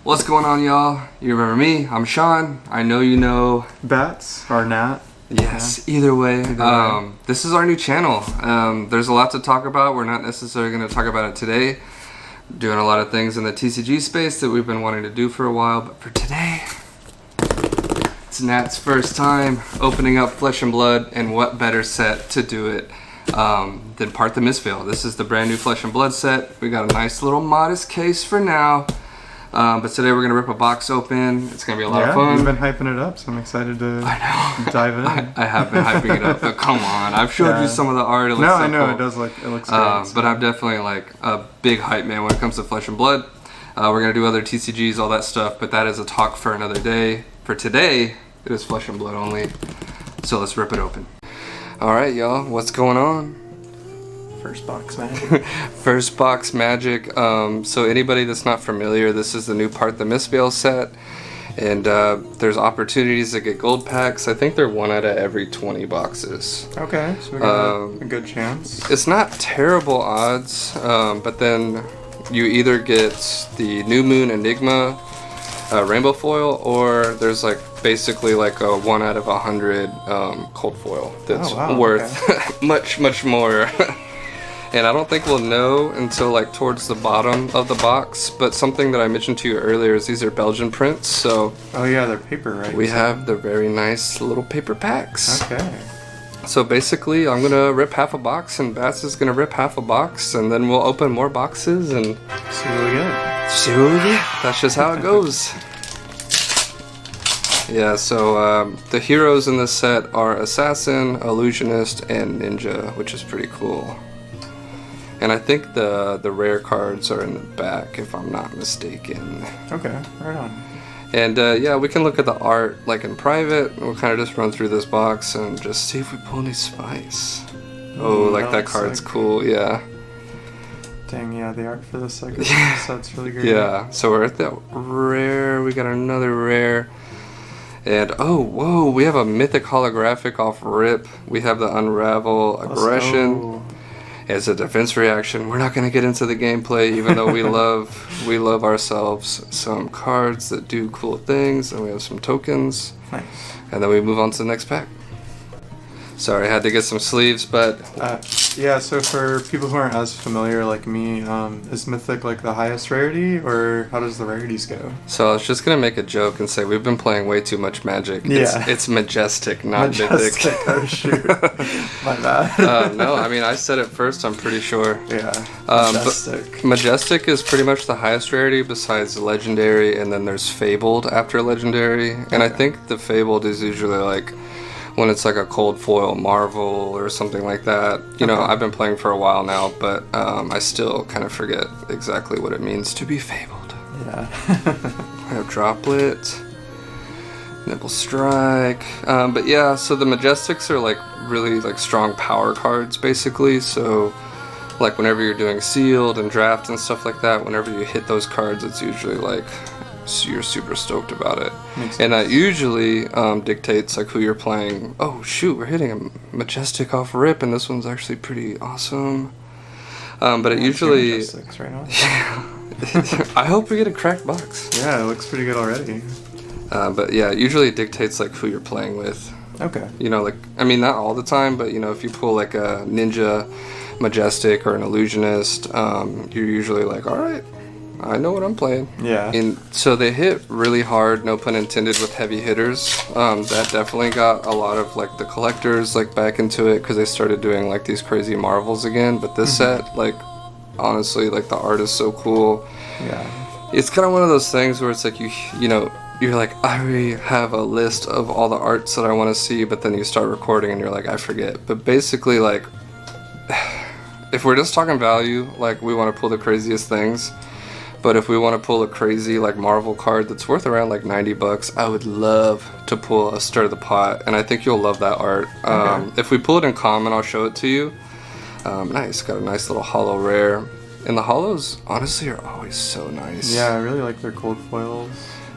What's going on, y'all? You remember me? I'm Sean. I know you know Bats or Nat. Yes, either way. This is our new channel. There's a lot to talk about. We're not necessarily going to talk about it today. Doing a lot of things in the TCG space that we've been wanting to do for a while, but for today, it's Nat's first time opening up Flesh and Blood, and what better set to do it than Part the Mistveil. This is the brand new Flesh and Blood set. We got a nice little modest case for now. But today we're going to rip a box open. It's going to be a lot of fun. You've been hyping it up, so I'm excited to dive in. I have been hyping it up, but come on. I've showed you some of the art. It looks I know. cool. It looks great. But I'm definitely like a big hype man when it comes to Flesh and Blood. We're going to do other TCGs, all that stuff, but that is a talk for another day. For today, it is Flesh and Blood only. So let's rip it open. All right, y'all. What's going on? First box magic. First box magic. So anybody that's not familiar, this is the new Part the Mistveil set, and there's opportunities to get gold packs. I think they're 1 out of every 20 boxes. Okay, so we got a good chance. It's not terrible odds, but then you either get the New Moon Enigma rainbow foil, or there's like basically like a 1 out of 100 cold foil that's worth much more. And I don't think we'll know until like towards the bottom of the box, but something that I mentioned to you earlier is these are Belgian prints, so... Oh yeah, they're paper, right? We have the very nice little paper packs. Okay. So basically, I'm going to rip half a box, and Bats is going to rip half a box, and then we'll open more boxes and... See what we get. See what we get. That's just how it goes. Yeah, so the heroes in this set are Assassin, Illusionist, and Ninja, which is pretty cool. And I think the rare cards are in the back, if I'm not mistaken. Okay, right on. And yeah, we can look at the art like in private. We'll kind of just run through this box and just see if we pull any spice. Oh, like that card's cool, yeah. Dang, yeah, the art for this set's really great. Yeah, so we're at that rare. We got another rare. And oh, whoa, we have a mythic holographic off rip. We have the Unravel Aggression. As a defense reaction. We're not going to get into the gameplay, even though we love ourselves some cards that do cool things, and we have some tokens. Nice. And then we move on to the next pack. Sorry, I had to get some sleeves, but... yeah, so for people who aren't as familiar like me, is Mythic like the highest rarity, or how does the rarities go? So I was just going to make a joke and say we've been playing way too much Magic. Yeah. It's Majestic, not Mythic. Oh, shoot. My bad. No, I mean, I said it first, I'm pretty sure. Yeah, Majestic. But Majestic is pretty much the highest rarity besides Legendary, and then there's Fabled after Legendary. And I think the Fabled is usually like... when it's like a cold foil Marvel or something like that. You know, I've been playing for a while now, but I still kind of forget exactly what it means to be fabled. Yeah. I have Droplet, Nibble Strike. But yeah, so the Majestics are like really like strong power cards basically. So like whenever you're doing sealed and draft and stuff like that, whenever you hit those cards, it's usually like you're super stoked about it. And that usually dictates like who you're playing. Oh shoot, we're hitting a Majestic off rip, and this one's actually pretty awesome. But it usually... Right now. Yeah. I hope we get a cracked box. Yeah, it looks pretty good already. But yeah, usually it dictates like who you're playing with. Okay. You know, like, I mean, not all the time, but you know, if you pull like a Ninja, Majestic, or an Illusionist, you're usually like, alright, I know what I'm playing. Yeah. And so they hit really hard, no pun intended, with heavy hitters. That definitely got a lot of like the collectors like back into it because they started doing like these crazy Marvels again. But this set, like, honestly, like the art is so cool. Yeah. It's kind of one of those things where it's like you know, you're like, I already have a list of all the arts that I want to see, but then you start recording and you're like, I forget. But basically, like, if we're just talking value, like we want to pull the craziest things. But if we want to pull a crazy like Marvel card that's worth around like $90, I would love to pull a Stir the Pot, and I think you'll love that art. If we pull it in common, I'll show it to you. Nice, got a nice little holo rare. And the holos, honestly, are always so nice. Yeah, I really like their cold foils.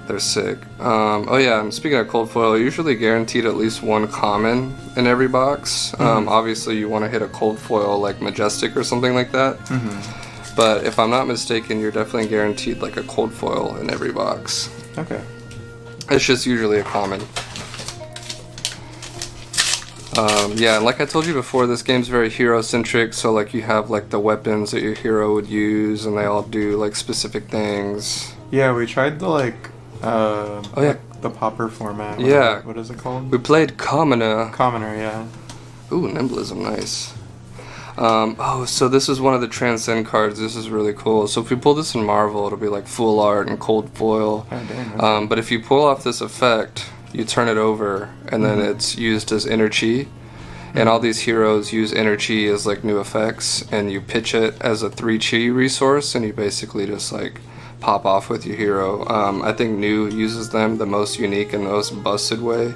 They're sick. Oh yeah, and speaking of cold foil, usually guaranteed at least one common in every box. Obviously, you want to hit a cold foil like Majestic or something like that. But if I'm not mistaken, you're definitely guaranteed like a cold foil in every box. Okay. It's just usually a common. Yeah, and like I told you before, this game's very hero-centric, so like you have like the weapons that your hero would use, and they all do like specific things. Yeah, we tried the Oh yeah, the popper format. Yeah. What is it called? we played Commoner. Commoner, yeah. Ooh, Nimblism, nice. Oh, so this is one of the Transcend cards. This is really cool. So if we pull this in Marvel, it'll be like full art and cold foil. Oh, dang. Okay. But if you pull off this effect, you turn it over, and then it's used as inner chi. And all these heroes use inner chi as like new effects, and you pitch it as a 3 chi resource, and you basically just like pop off with your hero. I think New uses them the most unique and most busted way,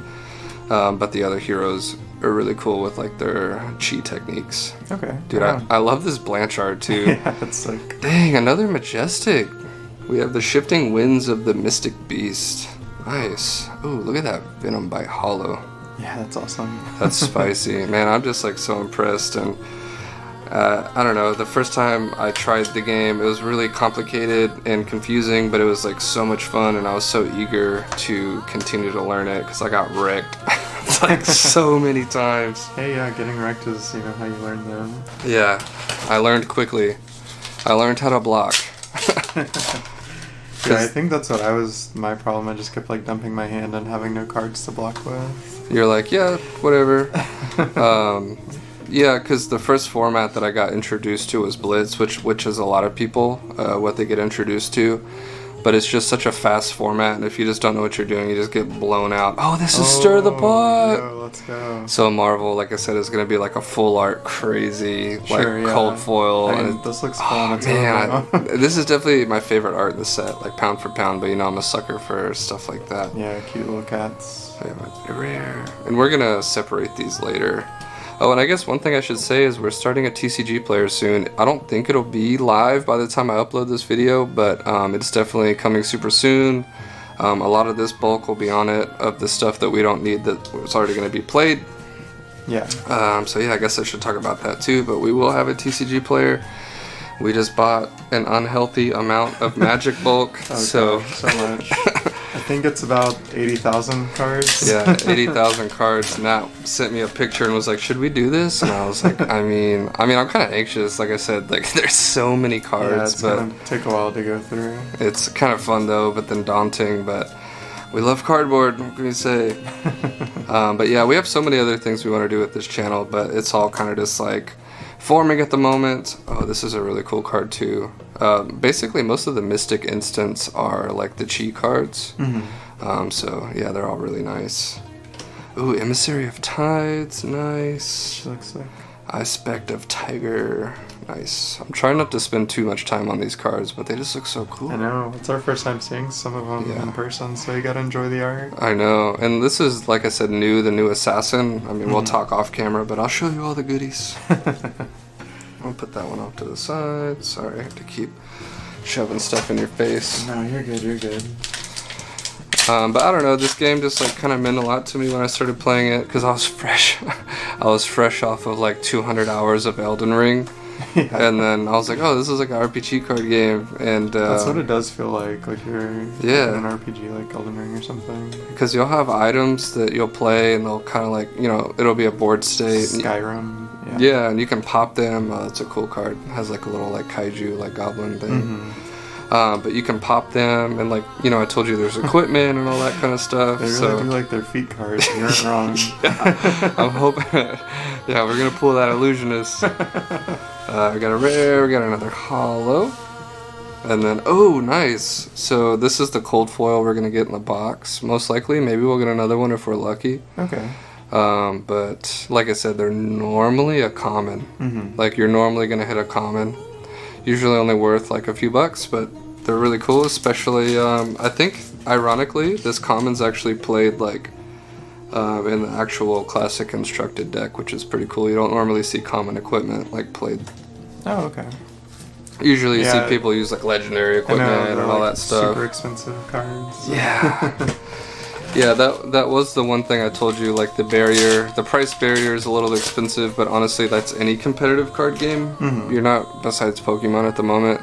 but the other heroes are really cool with like their chi techniques. Okay. Dude, wow. I love this Blanchard too. Yeah, it's like... Dang, another Majestic. We have the Shifting Winds of the Mystic Beast. Nice. Ooh, look at that Venom Bite Hollow. Yeah, that's awesome. That's spicy. Man, I'm just like so impressed. And I don't know, the first time I tried the game, it was really complicated and confusing, but it was like so much fun, and I was so eager to continue to learn it because I got wrecked like so many times. Hey, yeah, getting wrecked is, how you learn them. Yeah, I learned quickly. I learned how to block. Yeah, I think that's my problem. I just kept like dumping my hand and having no cards to block with. You're like, yeah, whatever. Yeah, because the first format that I got introduced to was Blitz, which is a lot of people what they get introduced to. But it's just such a fast format, and if you just don't know what you're doing, you just get blown out. Oh, this is Stir the Pot! Yo, let's go. So Marvel, like I said, is going to be like a full art, crazy, Sure, like yeah. cold foil. I mean, and this looks cool on its man, own. this is definitely my favorite art in the set, like pound for pound. But I'm a sucker for stuff like that. Yeah, cute little cats. Rare. And we're gonna separate these later. Oh, and I guess one thing I should say is we're starting a TCG player soon. I don't think it'll be live by the time I upload this video, but it's definitely coming super soon. A lot of this bulk will be on it of the stuff that we don't need that's already going to be played. Yeah. So yeah, I guess I should talk about that too, but we will have a TCG player. We just bought an unhealthy amount of Magic bulk, so much. I think it's about 80,000 cards. Yeah, 80,000 cards. Nat sent me a picture and was like, "Should we do this?" And I was like, I mean, I'm kind of anxious. Like I said, like there's so many cards, Yeah, it's but gonna take a while to go through. it's kind of fun though, but then daunting. But we love cardboard. What can we say? But yeah, we have so many other things we want to do with this channel, but it's all kind of just like forming at the moment. Oh, this is a really cool card too. Basically, most of the Mystic instants are like the Chi cards. So yeah, they're all really nice. Ooh, Emissary of Tides, nice. She looks like... Aspect of Tiger, nice. I'm trying not to spend too much time on these cards, but they just look so cool. I know, it's our first time seeing some of them in person, so you gotta enjoy the art. I know, and this is, like I said, the new Assassin. I mean, we'll talk off camera, but I'll show you all the goodies. I'll put that one off to the side. Sorry, I have to keep shoving stuff in your face. No, you're good, you're good. But I don't know, this game just like kind of meant a lot to me when I started playing it, because I was fresh. I was fresh off of like 200 hours of Elden Ring. Yeah. And then I was like, oh, this is like an RPG card game, and that's what it does feel like you're in an RPG like Elden Ring or something. Because you'll have items that you'll play, and they'll kind of like, it'll be a board state. Skyrim. Yeah, and you can pop them. It's a cool card. It has like a little like kaiju, like goblin thing. But you can pop them, and like, I told you there's equipment and all that kind of stuff. They really do like their feet cards. You aren't wrong. Yeah, I'm hoping. Yeah, we're gonna pull that illusionist. We got a rare. We got another hollow, and then nice. So this is the cold foil we're gonna get in the box. Most likely, maybe we'll get another one if we're lucky. Okay. But like I said, they're normally a common. Like you're normally gonna hit a common. Usually only worth like a few bucks, but they're really cool. Especially, I think, ironically, this common's actually played like in the actual classic constructed deck, which is pretty cool. You don't normally see common equipment like played. Oh, okay. Usually you see people use like legendary equipment and all that stuff. Super expensive cards. Yeah. Yeah, that was the one thing I told you. Like the price barrier is a little expensive, but honestly, that's any competitive card game. You're not, besides Pokemon at the moment,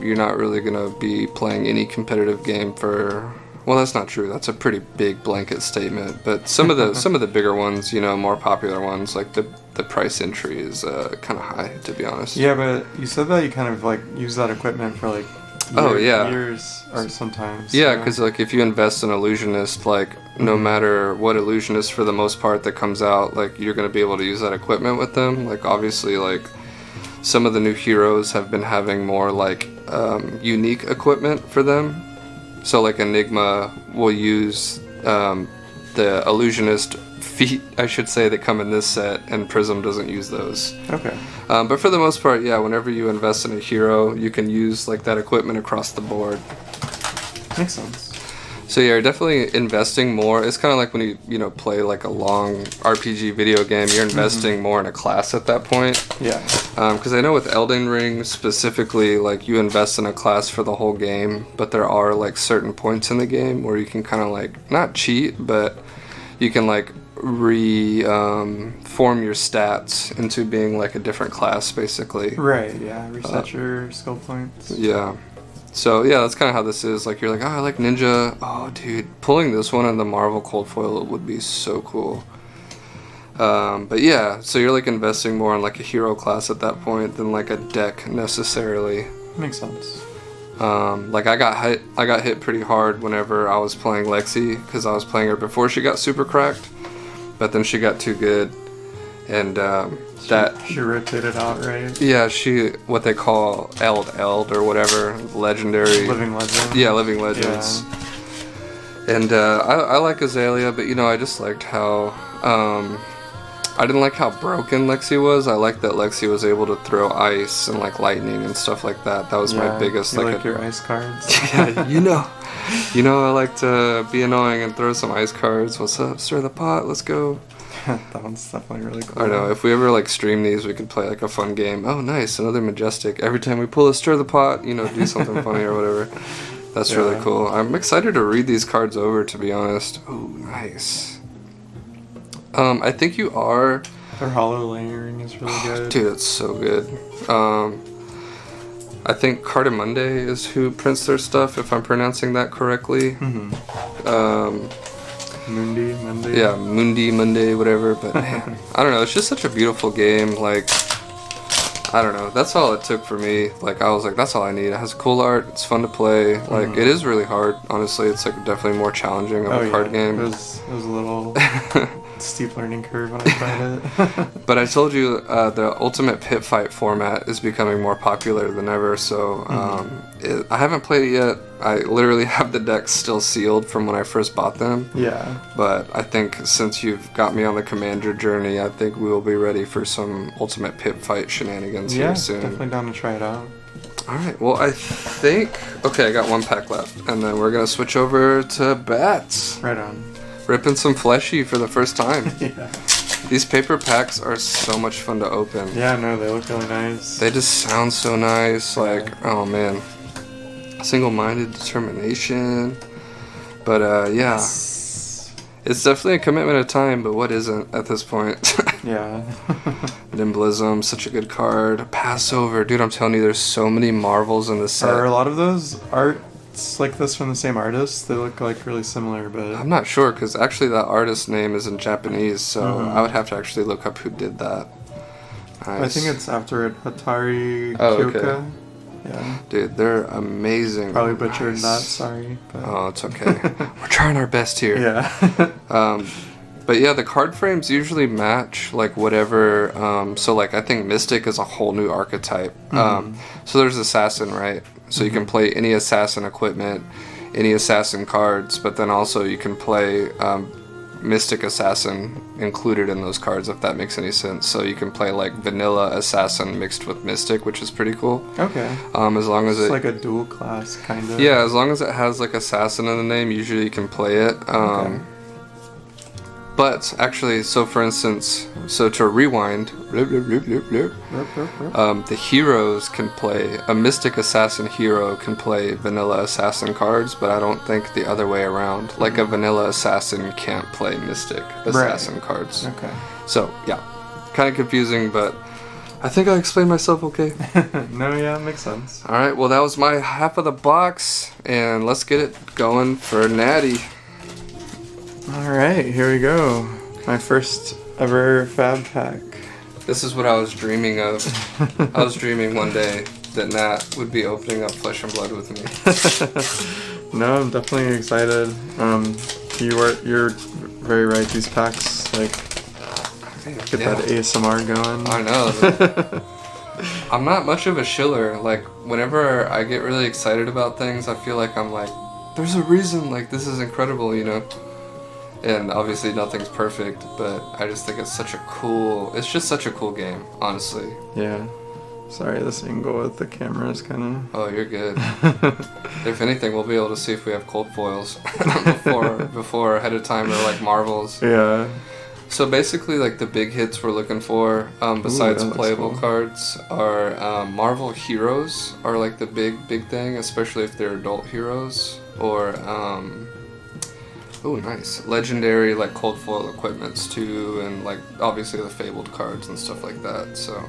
you're not really gonna be playing any competitive game for. Well, that's not true. That's a pretty big blanket statement. But some of the bigger ones, more popular ones, like the price entry is kind of high, to be honest. Yeah, but you said that you kind of like use that equipment for like years or sometimes. Yeah, because like if you invest in Illusionist, like no matter what Illusionist for the most part that comes out, like you're gonna be able to use that equipment with them. Like obviously, like some of the new heroes have been having more like unique equipment for them. So like Enigma will use the Illusionist feet, I should say, that come in this set, and Prism doesn't use those. Okay. But for the most part, yeah, whenever you invest in a hero, you can use like that equipment across the board. Makes sense. So yeah, you're definitely investing more. It's kind of like when you play like a long RPG video game, you're investing more in a class at that point. Yeah. Because I know with Elden Ring specifically, like you invest in a class for the whole game, but there are like certain points in the game where you can kind of like not cheat, but you can like form your stats into being like a different class, basically. Right. Yeah. Reset your skill points. Yeah. So yeah, that's kind of how this is. Like you're like, oh, I like Ninja. Oh, dude, pulling this one in the Marvel Cold Foil would be so cool. But yeah, so you're like investing more in like a hero class at that point than like a deck necessarily. Makes sense. Like I got hit pretty hard whenever I was playing Lexi because I was playing her before she got super cracked, but then she got too good, and she rotated out, right? Yeah, she what they call Eld or whatever, legendary Living Legend. Yeah, Living Legends. Yeah. And I like Azalea, but I just liked how I didn't like how broken Lexi was. I liked that Lexi was able to throw ice and like lightning and stuff like that. That was my biggest like your ice cards. Yeah, I like to be annoying and throw some ice cards. What's up? Stir the pot. Let's go. That one's definitely really cool. I know. If we ever like stream these, we could play like a fun game. Oh, nice, another Majestic. Every time we pull a Stir the Pot, do something funny or whatever. That's really cool. I'm excited to read these cards over, to be honest. Oh, nice. I think you are. Their hollow layering is really good. Dude, it's so good. I think Cardamundi is who prints their stuff, if I'm pronouncing that correctly. Mundi, Monday. Yeah, Monday, whatever. But man, I don't know. It's just such a beautiful game. Like, I don't know. That's all it took for me. Like, I was like, that's all I need. It has cool art. It's fun to play. Like, it is really hard. Honestly, it's like definitely more challenging of a card game. It was a little steep learning curve when I tried it. But I told you the Ultimate Pit Fight format is becoming more popular than ever. So I haven't played it yet. I literally have the decks still sealed from when I first bought them. Yeah. But I think since you've got me on the Commander journey, I think we will be ready for some Ultimate Pit Fight shenanigans here soon. Yeah, definitely down to try it out. Alright, well I think... Okay, I got one pack left. And then we're going to switch over to bats. Right on. Ripping some fleshy for the first time. Yeah. These paper packs are so much fun to open. Yeah, no, they look really nice. They just sound so nice. Like, oh man. Single-minded determination. But yeah. It's definitely a commitment of time, but what isn't at this point? Yeah. Nimblism, such a good card. Passover, dude, I'm telling you, there's so many marvels in this set. Are a lot of those arts like this from the same artist? They look like really similar, but... I'm not sure, because actually that artist's name is in Japanese, so I would have to actually look up who did that. Nice. I think it's after it, Hatari Kyoka. Okay. Yeah. Dude, they're amazing. Probably butchered that, sorry. But... Oh, it's okay. We're trying our best here. Yeah. But yeah, the card frames usually match like whatever. So like I think Mystic is a whole new archetype. So there's Assassin, right? So you can play any Assassin equipment, any Assassin cards, but then also you can play Mystic Assassin included in those cards, if that makes any sense. So you can play like vanilla Assassin mixed with Mystic, which is pretty cool. Okay. As long as it's like a dual class kind of. Yeah, as long as it has like Assassin in the name, usually you can play it. Okay. But actually, so for instance, so to rewind, the heroes can play, a Mystic Assassin hero can play vanilla assassin cards, but I don't think the other way around. Like a vanilla assassin can't play Mystic Assassin cards. Okay. So, yeah, kind of confusing, but I think I explained myself okay. No, yeah, it makes sense. All right, well, that was my half of the box, and let's get it going for Natty. All right, here we go. My first ever fab pack. This is what I was dreaming of. I was dreaming one day that Nat would be opening up Flesh and Blood with me. No, I'm definitely excited. You're very right. These packs get that ASMR going. I know. I'm not much of a shiller. Like whenever I get really excited about things, I feel like I'm like, there's a reason. Like this is incredible, you know. And obviously nothing's perfect, but I just think it's just such a cool game, honestly. Yeah. Sorry, this angle with the camera is kind of... Oh, you're good. If anything, we'll be able to see if we have cold foils before ahead of time, or like marvels. Yeah. So basically, like the big hits we're looking for, besides playable cards, are Marvel heroes are like the big thing, especially if they're adult heroes, or oh, nice. Legendary, like, cold foil equipments, too, and, like, obviously the Fabled cards and stuff like that, so...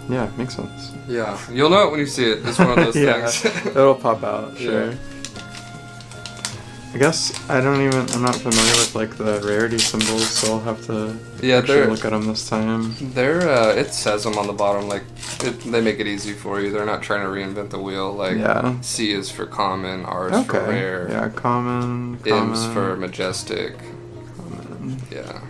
Yeah, makes sense. Yeah, you'll know it when you see it. It's one of those things. It'll pop out, sure. Yeah. I guess I'm not familiar with, like, the rarity symbols, so I'll have to look at them this time. It says them on the bottom, like, they make it easy for you. They're not trying to reinvent the wheel, like, C is for common, R is for rare. Yeah, common. M's for majestic. Common. Yeah.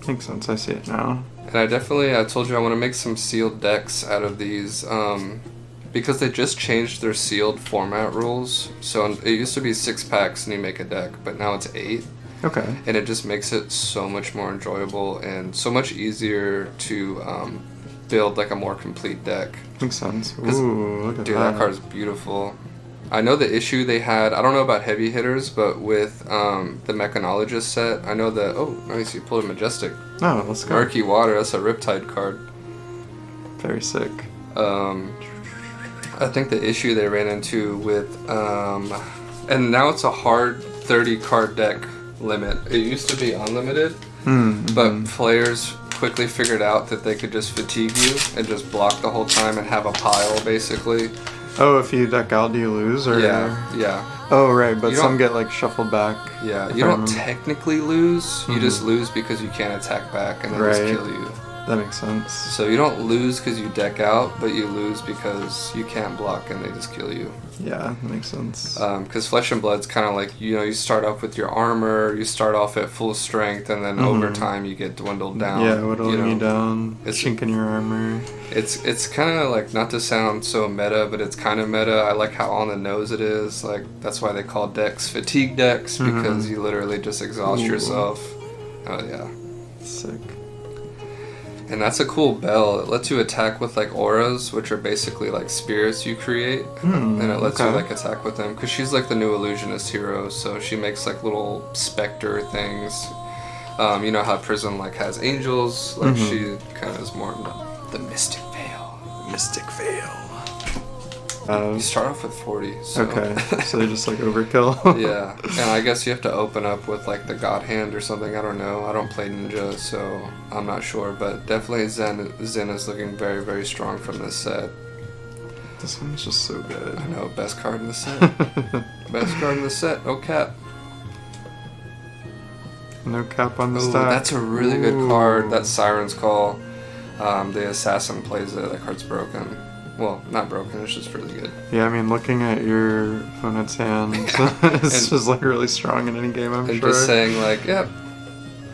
Makes sense, I see it now. And I told you I want to make some sealed decks out of these, because they just changed their sealed format rules. So it used to be 6 packs and you make a deck, but now it's 8. Okay. And it just makes it so much more enjoyable and so much easier to build like a more complete deck. Makes sense. Ooh, look at that. Dude, that card is beautiful. I know the issue they had, I don't know about heavy hitters, but with the Mechanologist set, I know that, oh, nice, you pulled a Majestic. Oh, let's go. Murky Water, that's a Riptide card. Very sick. I think the issue they ran into with, and now it's a hard 30 card deck limit. It used to be unlimited, but players quickly figured out that they could just fatigue you and just block the whole time and have a pile, basically. Oh, if you deck out, do you lose? Or... Yeah. Oh, right, but some get, like, shuffled back. Yeah, you don't technically lose, you just lose because you can't attack back and they just kill you. That makes sense. So you don't lose because you deck out, but you lose because you can't block and they just kill you. Yeah, that makes sense. Because Flesh and Blood's kind of like, you start off with your armor, you start off at full strength, and then over time you get dwindled down. Yeah, whittling you down, chinking your armor. It's kind of like, not to sound so meta, but it's kind of meta. I like how on the nose it is. Like, that's why they call decks fatigue decks, because you literally just exhaust yourself. Oh, yeah. Sick. And that's a cool bell. It lets you attack with like auras, which are basically like spirits you create, and it lets you like attack with them. Because she's like the new illusionist hero, so she makes like little specter things. You know how Prism like has angels, like she kind of is more the Mystic Veil. Mystic Veil. You start off with 40. So. Okay, so they just like overkill. Yeah, and I guess you have to open up with like the God Hand or something. I don't know. I don't play Ninja, so I'm not sure. But definitely Zen is looking very, very strong from this set. This one's just so good. I know, best card in the set. Best card in the set. No cap. No cap on the stack. That's a really good card. That's Siren's Call. The assassin plays it. That card's broken. Well, not broken, it's just really good. Yeah, I mean, looking at your opponent's hand, it's just like really strong in any game, I'm sure. And just saying like, yep,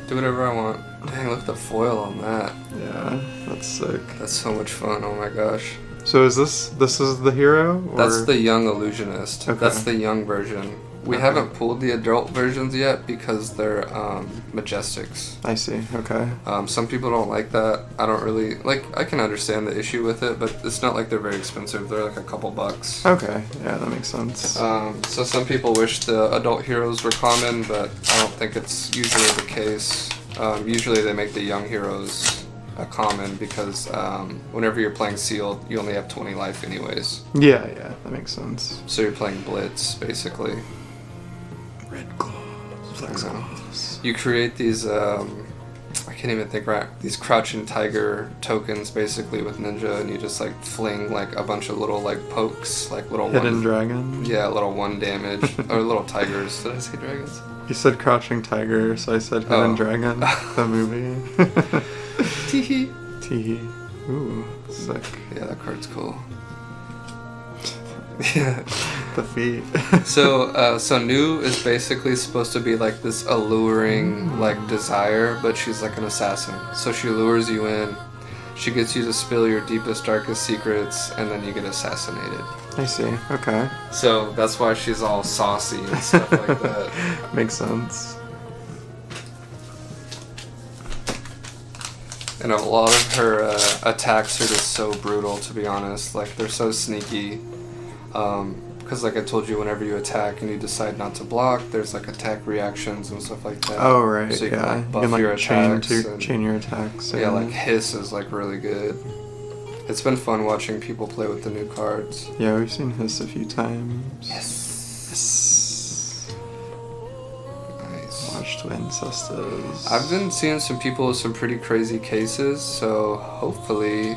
do whatever I want. Dang, look at the foil on that. Yeah, that's sick. That's so much fun, oh my gosh. So is this is the hero? Or? That's the young illusionist. Okay. That's the young version. We haven't pulled the adult versions yet because they're Majestics. I see. Okay. Some people don't like that. I don't really like. I can understand the issue with it, but it's not like they're very expensive. They're like a couple bucks. Okay. Yeah, that makes sense. So some people wish the adult heroes were common, but I don't think it's usually the case. Usually they make the young heroes common because whenever you're playing sealed, you only have 20 life anyways. Yeah, that makes sense. So you're playing blitz basically. Red claws, flex claws. You create these I can't even think right. These crouching tiger tokens basically with ninja, and you just like fling like a bunch of little like pokes, like little hidden dragon. Yeah, little 1 damage or little tigers. Did I say dragons? You said crouching tiger, so I said hidden dragon. The movie. Teehee. Teehee. Ooh, sick. Yeah, that card's cool. Yeah. The feet. So Nu is basically supposed to be like this alluring like desire, but she's like an assassin. So she lures you in, she gets you to spill your deepest, darkest secrets, and then you get assassinated. I see. Okay. So that's why she's all saucy and stuff like that. Makes sense. And a lot of her attacks are just so brutal, to be honest. Like, they're so sneaky. Because, like I told you, whenever you attack and you decide not to block, there's, like, attack reactions and stuff like that. Oh, right, so you yeah. can, like, buff you can, your like, attacks. chain your attacks. Yeah, like, Hiss is, like, really good. It's been fun watching people play with the new cards. Yeah, we've seen Hiss a few times. Yes. Watched Ancestors. I've been seeing some people with some pretty crazy cases, so hopefully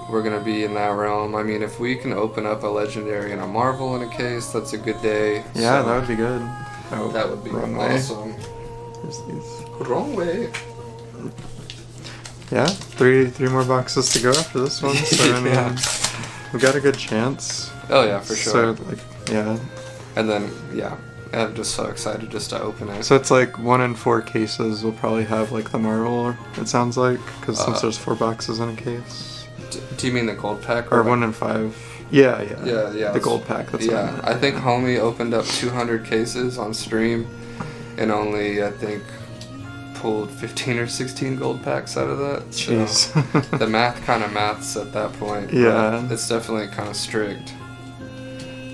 we're going to be in that realm. I mean, if we can open up a legendary and a Marvel in a case, that's a good day. Yeah, that would be good. Oh, that would be awesome. There's these. Wrong way. Yeah, three more boxes to go after this one, so I mean, we've got a good chance. Oh yeah, for sure. So, like, yeah. And then, yeah. I'm just so excited just to open it. So it's like 1 in 4 cases will probably have like the Marvel, it sounds like, because since there's 4 boxes in a case. Do you mean the gold pack? Or 1 in 5. Yeah. Yeah. The gold pack, that's what I meant. I think Homie opened up 200 cases on stream and only, I think, pulled 15 or 16 gold packs out of that. Jeez. So the math kind of maths at that point. Yeah. It's definitely kind of strict.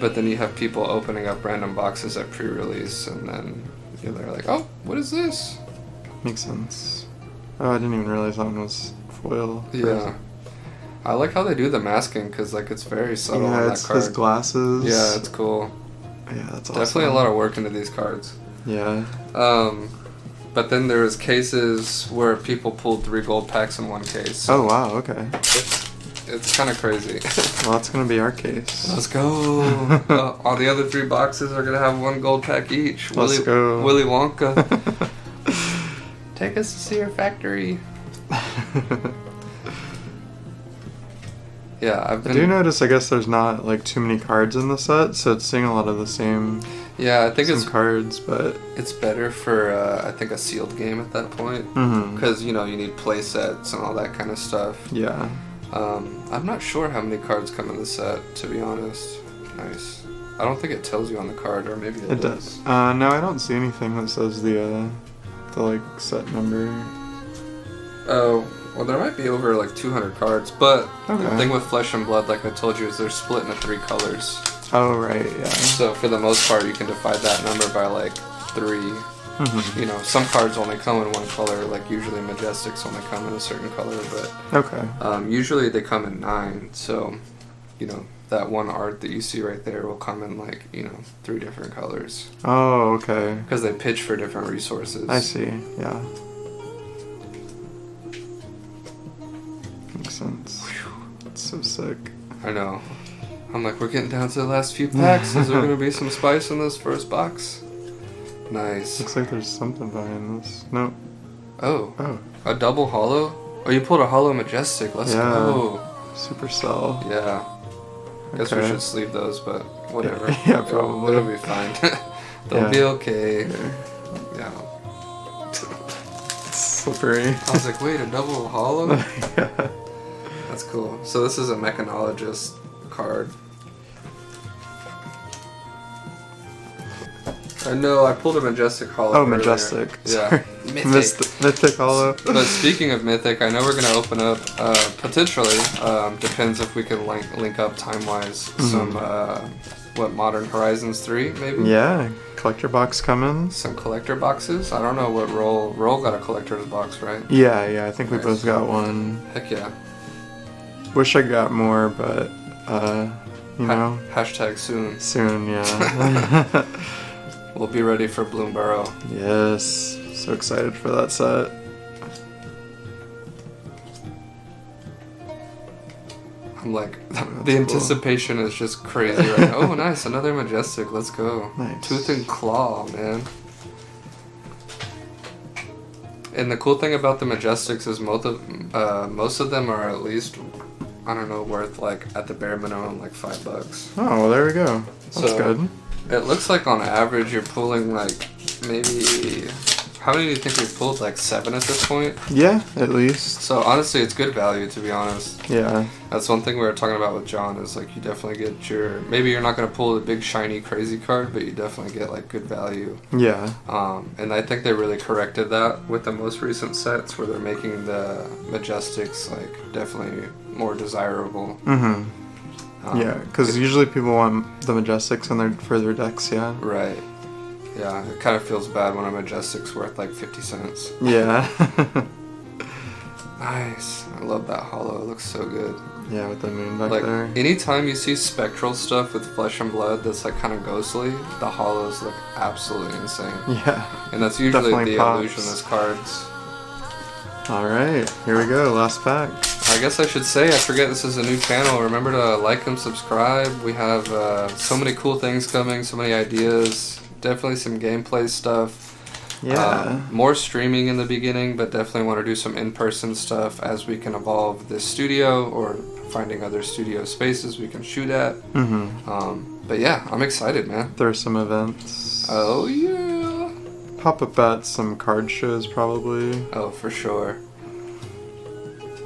But then you have people opening up random boxes at pre-release, and then they're like, "Oh, what is this?" Makes sense. Oh, I didn't even realize that one was foil. Yeah, I like how they do the masking because like it's very subtle on that it's card. his glasses. Yeah, it's cool. Yeah, that's awesome. Definitely a lot of work into these cards. Yeah. But then there was cases where people pulled 3 gold packs in one case. So oh wow, okay. It's kind of crazy. Well, that's gonna be our case. Let's go. All the other 3 boxes are gonna have 1 gold pack each. Let's go. Willy Wonka. Take us to see your factory. Yeah, I do notice, I guess there's not like too many cards in the set, so it's seeing a lot of the same. Yeah, I think it's cards, but it's better for I think a sealed game at that point because you need play sets and all that kind of stuff. Yeah. I'm not sure how many cards come in the set, to be honest. Nice. I don't think it tells you on the card, or maybe it does. No, I don't see anything that says the like set number. Oh, well, there might be over like 200 cards, but okay. The thing with Flesh and Blood, like I told you, is they're split into 3 colors. Oh, right, yeah. So for the most part, you can divide that number by like 3. Some cards only come in 1 color, like usually Majestics only come in a certain color, but okay. Usually they come in 9, so that one art that you see right there will come in like 3 different colors. Oh, okay. Because they pitch for different resources. I see, yeah. Makes sense. That's so sick. I know. I'm like, we're getting down to the last few packs. Is there going to be some spice in this first box? Nice. Looks like there's something behind this. No. Oh. A double hollow? Oh, you pulled a hollow Majestic. Let's go. Supercell. Yeah. Guess we should sleeve those, but whatever. Yeah, probably. It'll be fine. They'll be okay. Yeah. Slippery. I was like, wait, a double hollow? Yeah. That's cool. So this is a Mechanologist card. I know, I pulled a Majestic Hollow. Oh, earlier. Majestic. Yeah. Sorry. Mythic Hollow. But speaking of Mythic, I know we're going to open up, potentially, depends if we can link up time-wise, some, Modern Horizons 3, maybe? Yeah, collector box coming. Some collector boxes? I don't know what Roll got a collector's box, right? Yeah, I think we both got one. Heck yeah. Wish I got more, but, you know. Hashtag soon. Soon, yeah. We'll be ready for Bloomborough. Yes, so excited for that set. I'm like, the anticipation is just crazy right now. Oh, nice, another Majestic, let's go. Nice. Tooth and Claw, man. And the cool thing about the Majestics is most of them are at least, I don't know, worth like at the bare minimum like $5. Oh, well, there we go. That's So, good. It looks like on average you're pulling like maybe, how many do you think we've pulled? Like 7 at this point? Yeah, at least. So honestly, it's good value, to be honest. Yeah. That's one thing we were talking about with John, is like you definitely get your, maybe you're not going to pull the big shiny crazy card, but you definitely get like good value. Yeah. And I think they really corrected that with the most recent sets, where they're making the Majestics like definitely more desirable. Mm-hmm. Yeah, because usually people want the Majestics in their further decks, yeah. Right. Yeah, it kind of feels bad when a Majestic's worth like 50 cents. Yeah. Nice. I love that hollow. It looks so good. Yeah, with the moon back Like, there. anytime you see spectral stuff with flesh and blood that's like kind of ghostly, the hollows look absolutely insane. Yeah. And that's usually Definitely the pops. illusionist cards. Alright, here we go, last pack. I guess I should say, I forget this is a new channel. Remember to like and subscribe. We have so many cool things coming, so many ideas. Definitely some gameplay stuff. Yeah. More streaming in the beginning, but definitely want to do some in-person stuff as we can evolve this studio, or finding other studio spaces we can shoot at. Mm-hmm. But yeah, I'm excited, man. There's some events. Oh yeah. Pop up at some card shows probably. Oh, for sure.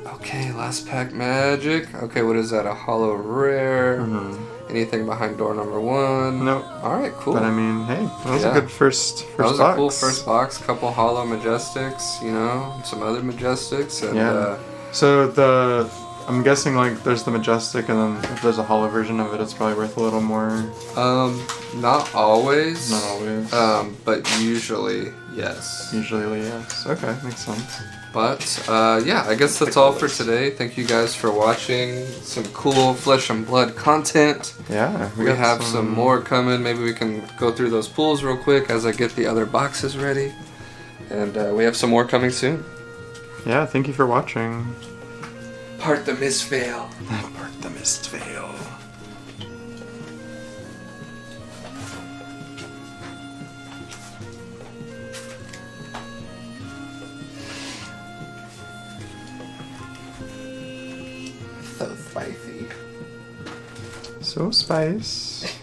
Okay, last pack magic. Okay, what is that? A hollow rare. Mm-hmm. Anything behind door number 1? Nope. Alright, cool. But I mean, hey, that was a good first that was box. a cool first box. Couple hollow Majestics, you know, some other Majestics. And, Yeah. So I'm guessing like there's the Majestic, and then if there's a hollow version of it, it's probably worth a little more. Not always. Not always. But usually, yes. Usually, yes. Okay, makes sense. But, yeah, I guess that's all for today. Thank you guys for watching. Some cool Flesh and Blood content. Yeah. We have some more coming. Maybe we can go through those pools real quick as I get the other boxes ready. And we have some more coming soon. Yeah, thank you for watching. Part the Mistveil. Part the Mistveil. So spicy. So spice.